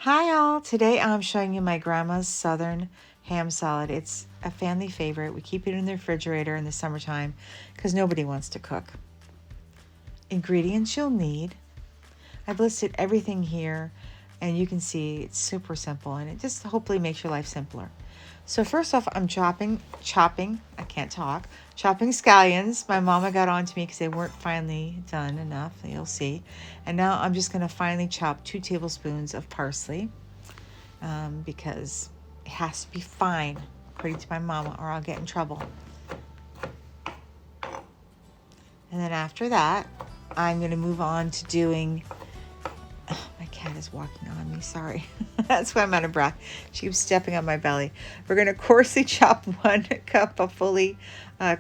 Hi all, today I'm showing you my grandma's southern ham salad. It's a family favorite. We keep it in the refrigerator in the summertime because nobody wants to cook. Ingredients you'll need. I've listed everything here and you can see it's super simple and it just hopefully makes your life simpler. So first off, I'm chopping scallions. My mama got on to me because they weren't finely done enough, you'll see. And now I'm just gonna finely chop 2 tablespoons of parsley because it has to be fine, according to my mama, or I'll get in trouble. And then after that, I'm gonna move on to doing, my cat is walking on me, sorry. That's why I'm out of breath. She keeps stepping on my belly. We're going to coarsely chop 1 cup of fully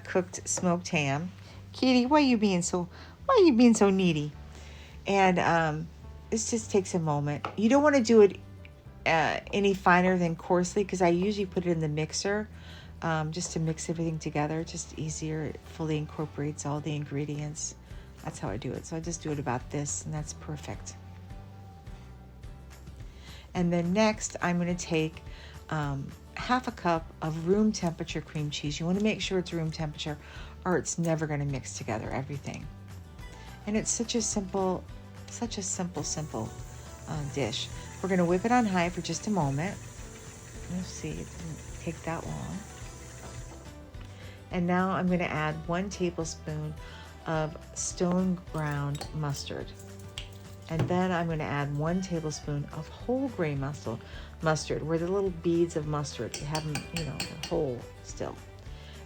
cooked smoked ham. Kitty, why are you being so needy? And this just takes a moment. You don't want to do it any finer than coarsely because I usually put it in the mixer just to mix everything together. Just easier. It fully incorporates all the ingredients. That's how I do it. So I just do it about this and that's perfect. And then next, I'm going to take half a cup of room temperature cream cheese. You want to make sure it's room temperature or it's never going to mix together everything. And it's such a simple dish. We're going to whip it on high for just a moment. You'll see, it didn't take that long. And now I'm going to add 1 tablespoon of stone ground mustard. And then I'm going to add 1 tablespoon of whole grain mustard, where the little beads of mustard, you have them, the whole still.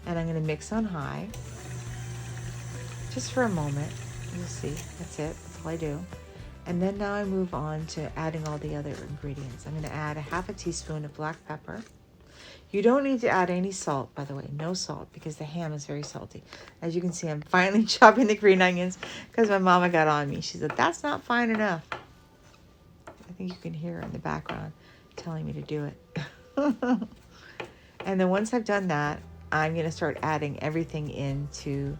And I'm going to mix on high, just for a moment. You'll see, that's it, that's all I do. And then now I move on to adding all the other ingredients. I'm going to add a half a teaspoon of black pepper. You don't need to add any salt, by the way, no salt, because the ham is very salty. As you can see, I'm finally chopping the green onions because my mama got on me. She said, that's not fine enough. I think you can hear her in the background telling me to do it. And then once I've done that, I'm going to start adding everything into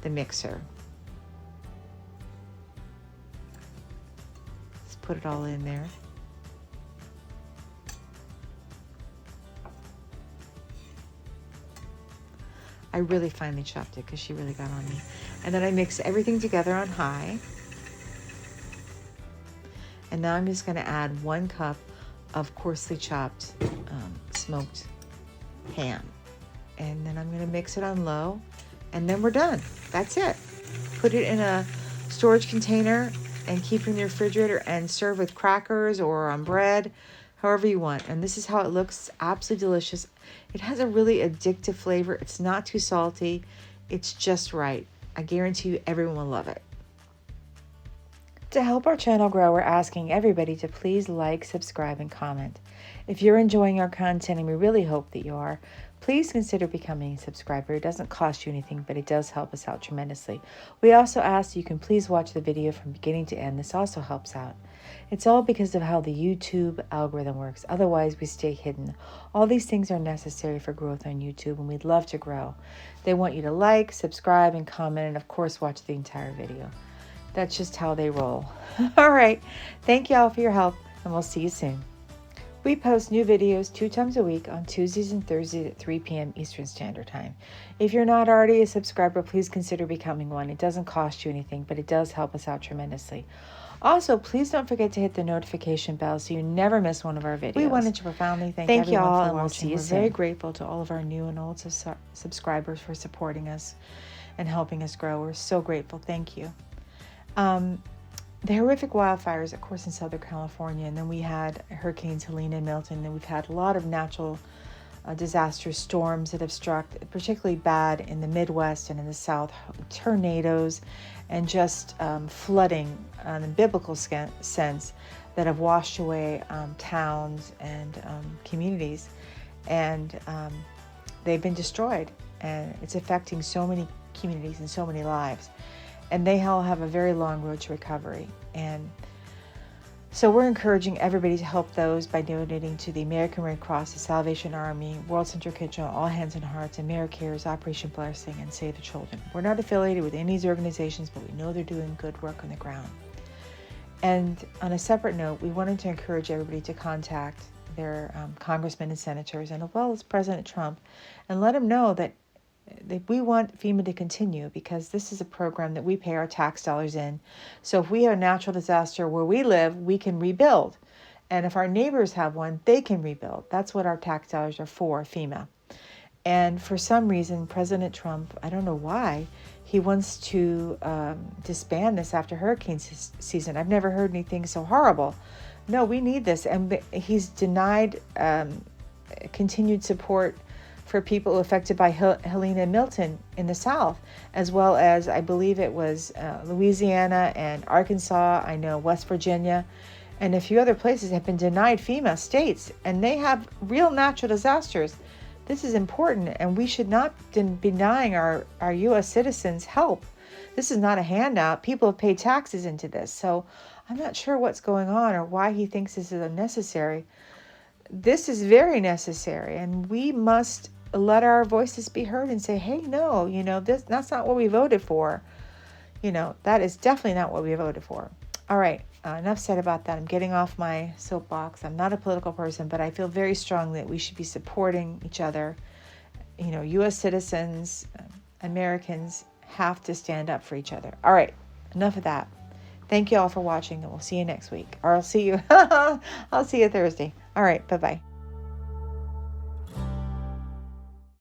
the mixer. Just put it all in there. I really finely chopped it because she really got on me. And then I mix everything together on high. And now I'm just going to add 1 cup of coarsely chopped smoked ham. And then I'm going to mix it on low. And then we're done. That's it. Put it in a storage container and keep it in the refrigerator and serve with crackers or on bread, however you want. And this is how it looks. Absolutely delicious. It has a really addictive flavor. It's not too salty. It's just right. I guarantee you everyone will love it. To help our channel grow, we're asking everybody to please like, subscribe, and comment. If you're enjoying our content, and we really hope that you are, please consider becoming a subscriber. It doesn't cost you anything, but it does help us out tremendously. We also ask that you can please watch the video from beginning to end. This also helps out. It's all because of how the YouTube algorithm works. Otherwise, we stay hidden. All these things are necessary for growth on YouTube, and we'd love to grow. They want you to like, subscribe, and comment, and of course, watch the entire video. That's just how they roll. All right. Thank you all for your help, and we'll see you soon. We post new videos 2 times a week on Tuesdays and Thursdays at 3 p.m. Eastern Standard Time. If you're not already a subscriber, please consider becoming one. It doesn't cost you anything, but it does help us out tremendously. Also, please don't forget to hit the notification bell so you never miss one of our videos. We wanted to profoundly thank everyone you all, for watching. We're very grateful to all of our new and old subscribers for supporting us and helping us grow. We're so grateful. Thank you. The horrific wildfires, of course, in Southern California, and then we had Hurricanes Helene and Milton, and we've had a lot of natural disaster storms that have struck, particularly bad in the Midwest and in the South, tornadoes and just flooding in the biblical sense that have washed away towns and communities, and they've been destroyed, and it's affecting so many communities and so many lives. And they all have a very long road to recovery. And so we're encouraging everybody to help those by donating to the American Red Cross, the Salvation Army, World Central Kitchen, All Hands and Hearts, AmeriCares, Operation Blessing, and Save the Children. We're not affiliated with any of these organizations, but we know they're doing good work on the ground. And on a separate note, we wanted to encourage everybody to contact their congressmen and senators, and as well as President Trump, and let him know that we want FEMA to continue, because this is a program that we pay our tax dollars in. So if we have a natural disaster where we live, we can rebuild. And if our neighbors have one, they can rebuild. That's what our tax dollars are for, FEMA. And for some reason, President Trump, I don't know why, he wants to disband this after hurricane season. I've never heard anything so horrible. No, we need this. And he's denied continued support for people affected by Helene and Milton in the South, as well as, I believe it was Louisiana and Arkansas, I know West Virginia, and a few other places have been denied FEMA states, and they have real natural disasters. This is important, and we should not be denying our U.S. citizens help. This is not a handout. People have paid taxes into this, so I'm not sure what's going on or why he thinks this is unnecessary. This is very necessary, and we must let our voices be heard and say, hey, no, that's not what we voted for. That is definitely not what we voted for. All right, enough said about that. I'm getting off my soapbox. I'm not a political person, but I feel very strongly that we should be supporting each other. U.S. citizens, Americans have to stand up for each other. All right, enough of that. Thank you all for watching, and we'll see you next week. Or I'll see you Thursday. All right, bye-bye.